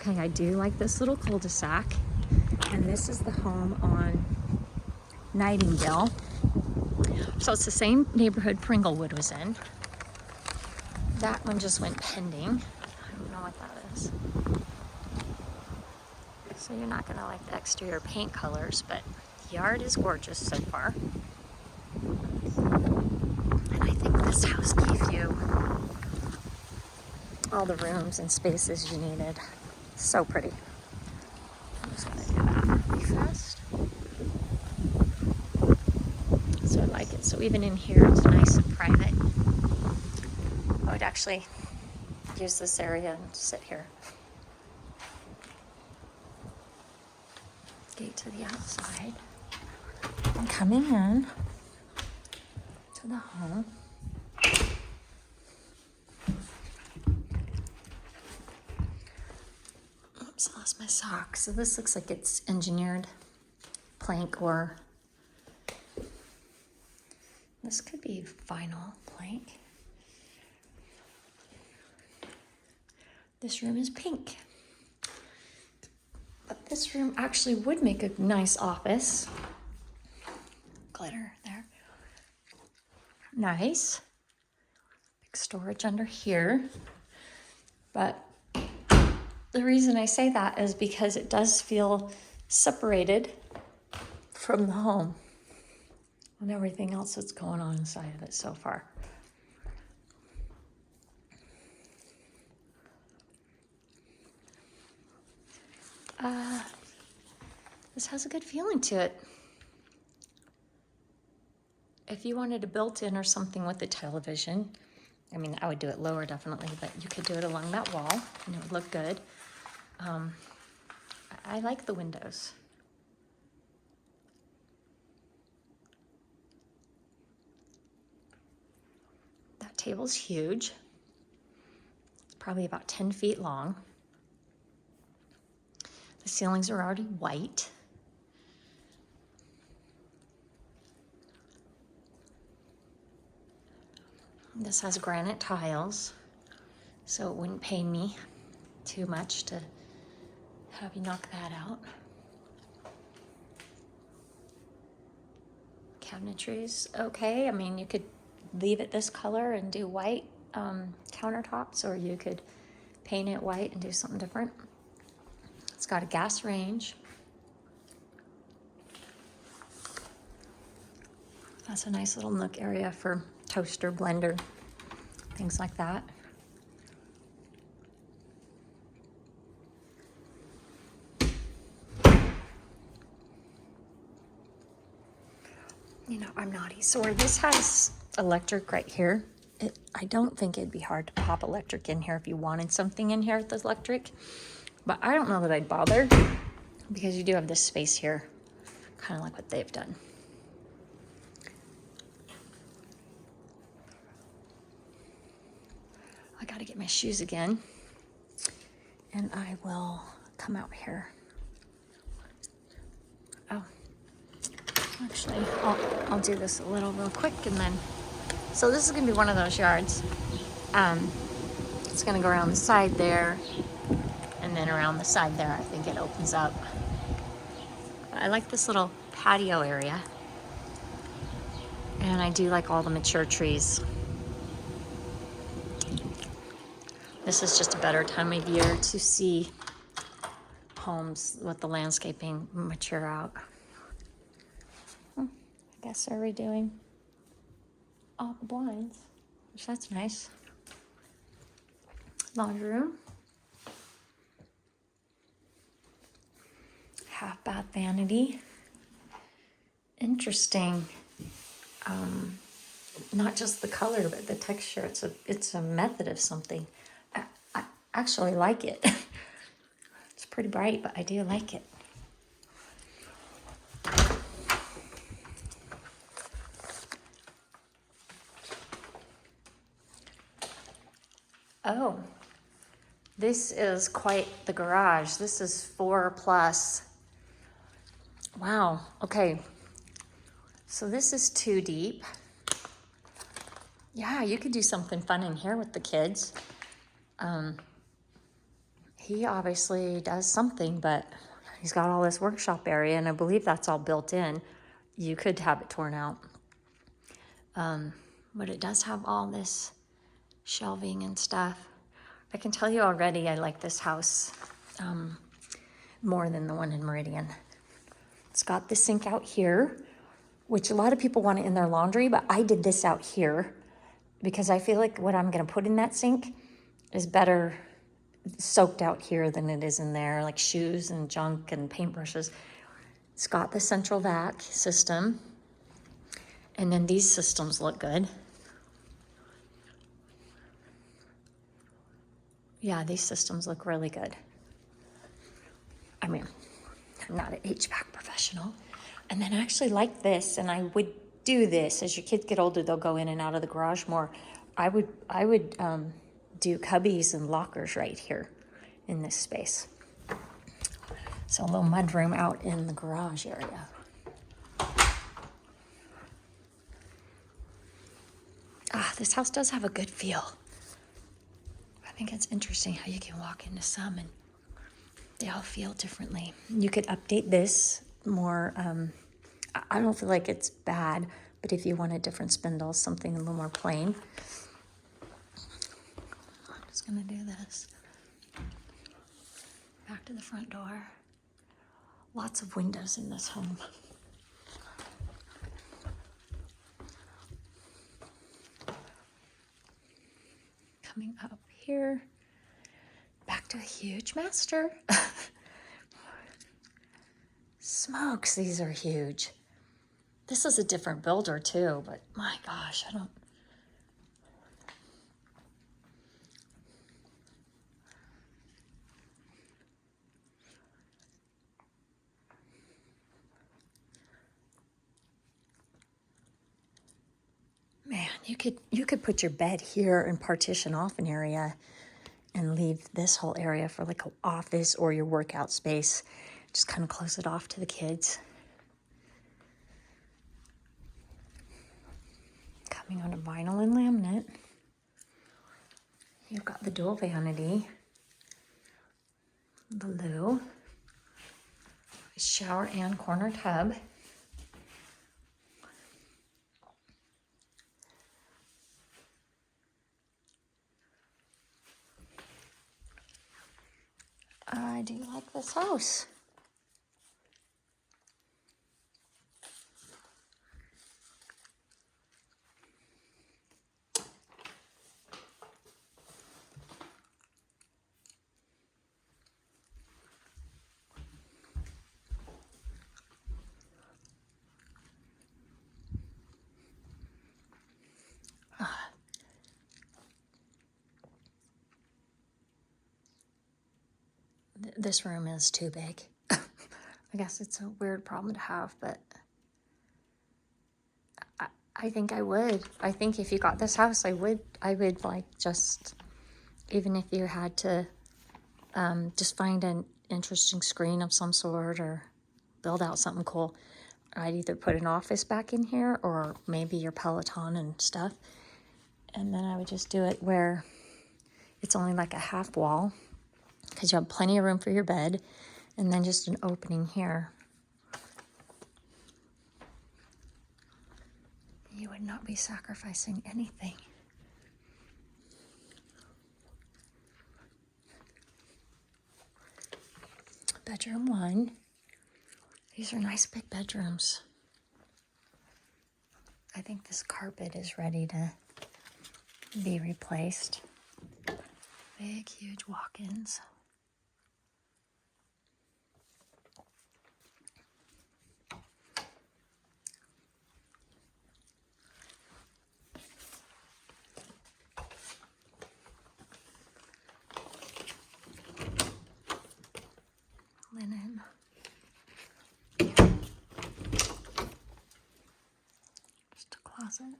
Okay, I do like this little cul-de-sac, and this is the home on Nightingale. So it's the same neighborhood Pringlewood was in. That one just went pending. I don't know what that is. So you're not gonna like the exterior paint colors, but the yard is gorgeous so far. And I think this house gave you all the rooms and spaces you needed. So pretty. I'm just gonna do that really fast. So I like it. So even in here, it's nice and private. I would actually use this area and sit here. Gate to the outside. And coming in to the home. Oops, I lost my sock. So this looks like it's engineered plank, or this could be vinyl plank. This room is pink. But this room actually would make a nice office. Glitter there. Nice. Big storage under here. But the reason I say that is because it does feel separated from the home and everything else that's going on inside of it so far. This has a good feeling to it. If you wanted a built-in or something with the television, I mean, I would do it lower definitely, but you could do it along that wall and it would look good. I like the windows. That table's huge. It's probably about 10 feet long. The ceilings are already white. This has granite tiles, so it wouldn't pain me too much to have you knock that out. Cabinetry's okay. I mean, you could leave it this color and do white countertops, or you could paint it white and do something different. It's got a gas range. That's a nice little nook area for toaster, blender, things like that. You know, I'm naughty. So where this has electric right here, I don't think it'd be hard to pop electric in here if you wanted something in here with electric. But I don't know that I'd bother, because you do have this space here, kind of like what they've done. I gotta get my shoes again, and I will come out here. Oh, actually, I'll do this a real quick, and then, so this is gonna be one of those yards. It's gonna go around the side there, and then around the side there, I think it opens up. I like this little patio area, and I do like all the mature trees. This is just a better time of year to see homes with the landscaping mature out. I guess they're redoing all the blinds, which that's nice. Laundry room. Half bath vanity. Interesting. Not just the color, but the texture. It's a method of something. I actually like it. It's pretty bright, but I do like it. Oh, this is quite the garage. This is 4+. Wow, okay. So this is 2 deep. Yeah, you could do something fun in here with the kids. he obviously does something, but he's got all this workshop area, and I believe that's all built in. You could have it torn out. But it does have all this shelving and stuff. I can tell you already I like this house more than the one in Meridian. It's got the sink out here, which a lot of people want it in their laundry, but I did this out here because I feel like what I'm gonna put in that sink is better soaked out here than it is in there, like shoes and junk and paintbrushes. It's got the central vac system, and then these systems look good. Yeah, these systems look really good. I mean, I'm not an HVAC professional. And then I actually like this, and I would do this. As your kids get older, they'll go in and out of the garage more. I would do cubbies and lockers right here in this space. So a little mudroom out in the garage area. This house does have a good feel. I think it's interesting how you can walk into some and they all feel differently. You could update this more. I don't feel like it's bad, but if you want a different spindle, something a little more plain. I'm just gonna do this. Back to the front door. Lots of windows in this home. Coming up here, back to a huge master. Smokes, these are huge. This is a different builder too, but my gosh, I don't. Man, you could put your bed here and partition off an area and leave this whole area for like an office or your workout space. Just kind of close it off to the kids. Coming on a vinyl and laminate. You've got the dual vanity, the loo, shower and corner tub. I do like this house. This room is too big. I guess it's a weird problem to have, but I think I would. I think if you got this house, I would like just, even if you had to just find an interesting screen of some sort or build out something cool, I'd either put an office back in here or maybe your Peloton and stuff. And then I would just do it where it's only like a half wall, because you have plenty of room for your bed, and then just an opening here. You would not be sacrificing anything. Bedroom 1. These are nice big bedrooms. I think this carpet is ready to be replaced. Big, huge walk-ins. Linen. Just a closet.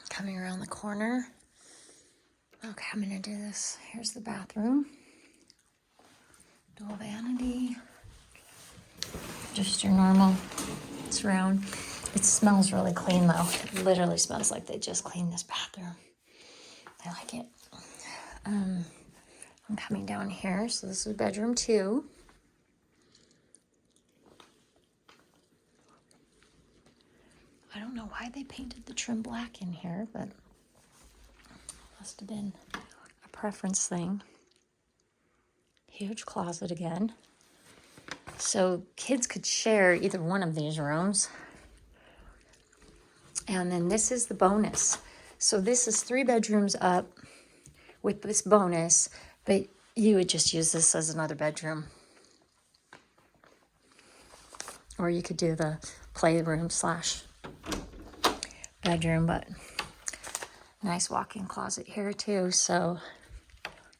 Coming around the corner. Okay, I'm gonna do this. Here's the bathroom. Dual vanity. Just your normal. It's round. It smells really clean though. It literally smells like they just cleaned this bathroom. I like it. I'm coming down here, so this is bedroom 2. I don't know why they painted the trim black in here, but must have been a preference thing. Huge closet again. So kids could share either one of these rooms. And then this is the bonus. So this is 3 bedrooms up with this bonus, but you would just use this as another bedroom. Or you could do the playroom / bedroom, but nice walk-in closet here too. So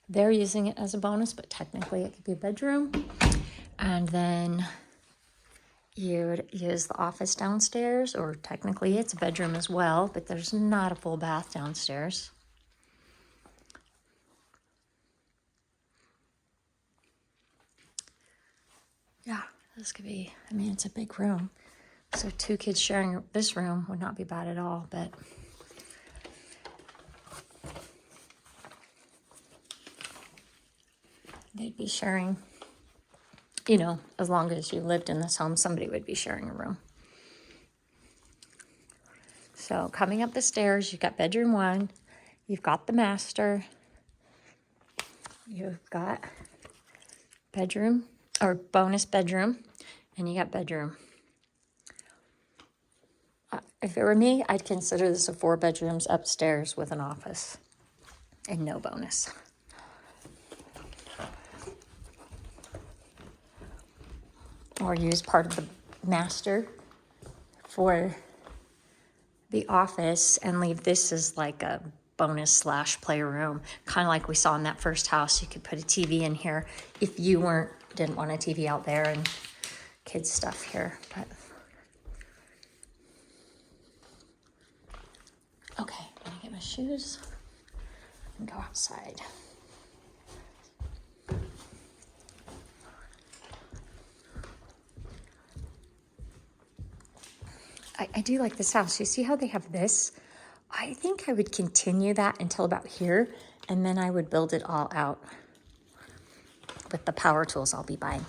they're using it as a bonus, but technically it could be a bedroom. And then you would use the office downstairs, or technically it's a bedroom as well, but there's not a full bath downstairs. Yeah, this could be, I mean, it's a big room. So 2 kids sharing this room would not be bad at all, but they'd be sharing, you know, as long as you lived in this home, somebody would be sharing a room. So coming up the stairs, you've got bedroom 1, you've got the master, you've got bedroom or bonus bedroom, and you got bedroom. If it were me, I'd consider this a 4 bedrooms upstairs with an office and no bonus. Or use part of the master for the office and leave this as like a bonus / playroom, kind of like we saw in that first house. You could put a TV in here if you didn't want a TV out there and kids stuff here. But okay, I'm gonna get my shoes and go outside. I do like this house. You see how they have this? I think I would continue that until about here, and then I would build it all out with the power tools I'll be buying.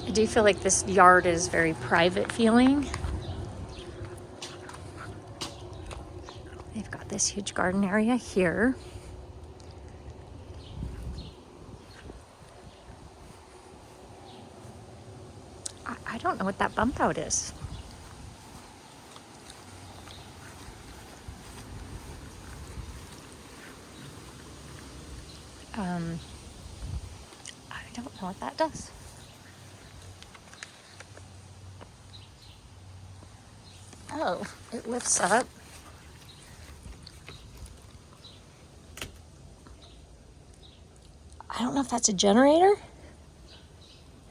I do feel like this yard is very private feeling. They've got this huge garden area here. I don't know what that bump out is. I don't know what that does. Oh, it lifts up. I don't know if that's a generator.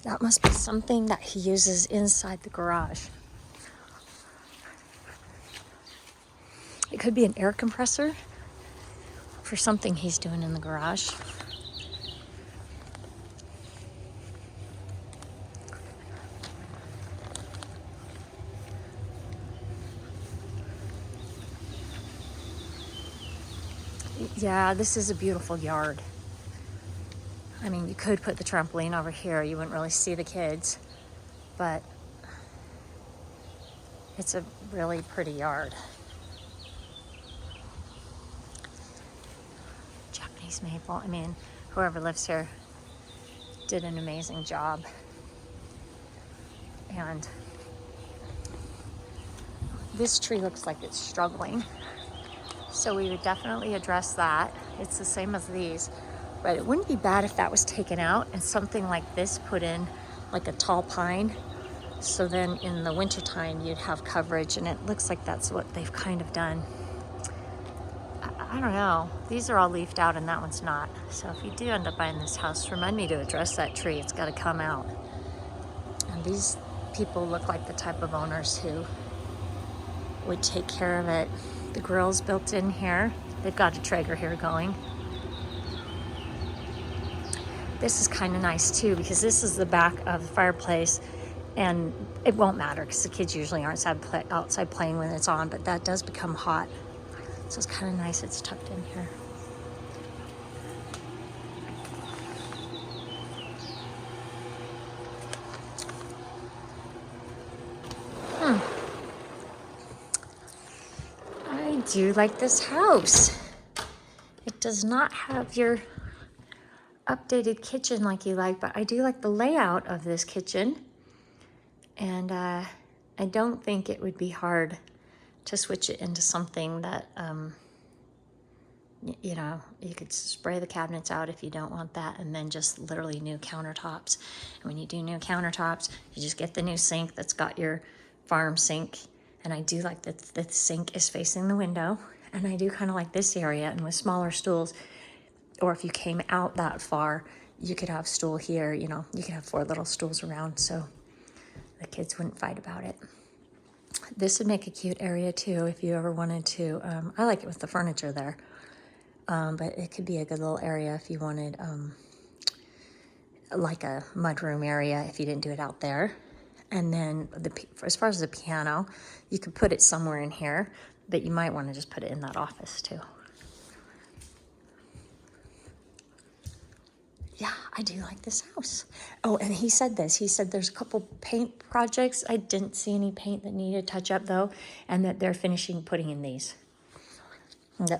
That must be something that he uses inside the garage. It could be an air compressor for something he's doing in the garage. Yeah, this is a beautiful yard. I mean, you could put the trampoline over here. You wouldn't really see the kids, but it's a really pretty yard. Japanese maple. I mean, whoever lives here did an amazing job. And this tree looks like it's struggling. So we would definitely address that. It's the same as these, but it wouldn't be bad if that was taken out and something like this put in, like a tall pine. So then in the wintertime, you'd have coverage, and it looks like that's what they've kind of done. I don't know. These are all leafed out and that one's not. So if you do end up buying this house, remind me to address that tree. It's got to come out. And these people look like the type of owners who would take care of it. The grill's built in here. They've got a Traeger here going. This is kind of nice too, because this is the back of the fireplace, and it won't matter because the kids usually aren't outside playing when it's on, but that does become hot. So it's kind of nice it's tucked in here. I do like this house. It does not have your updated kitchen like you like, but I do like the layout of this kitchen. And I don't think it would be hard to switch it into something that, you know, you could spray the cabinets out if you don't want that, and then just literally new countertops. And when you do new countertops, you just get the new sink that's got your farm sink. And I do like that the sink is facing the window. And I do kind of like this area, and with smaller stools, or if you came out that far, you could have stool here, you know, you could have 4 little stools around, so the kids wouldn't fight about it. This would make a cute area too if you ever wanted to. I like it with the furniture there, but it could be a good little area if you wanted like a mudroom area if you didn't do it out there. And then as far as the piano, you could put it somewhere in here, but you might want to just put it in that office too. Yeah, I do like this house. Oh, and he said this. He said there's a couple paint projects. I didn't see any paint that needed touch up though, and that they're finishing putting in these.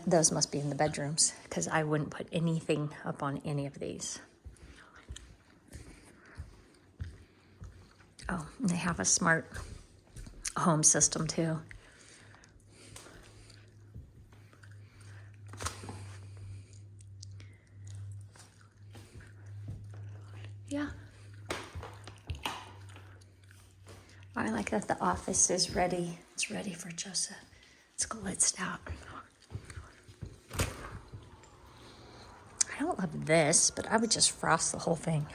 Those must be in the bedrooms, because I wouldn't put anything up on any of these. Oh, and they have a smart home system too. Yeah. I like that the office is ready. It's ready for Joseph. It's blitzed out. I don't love this, but I would just frost the whole thing.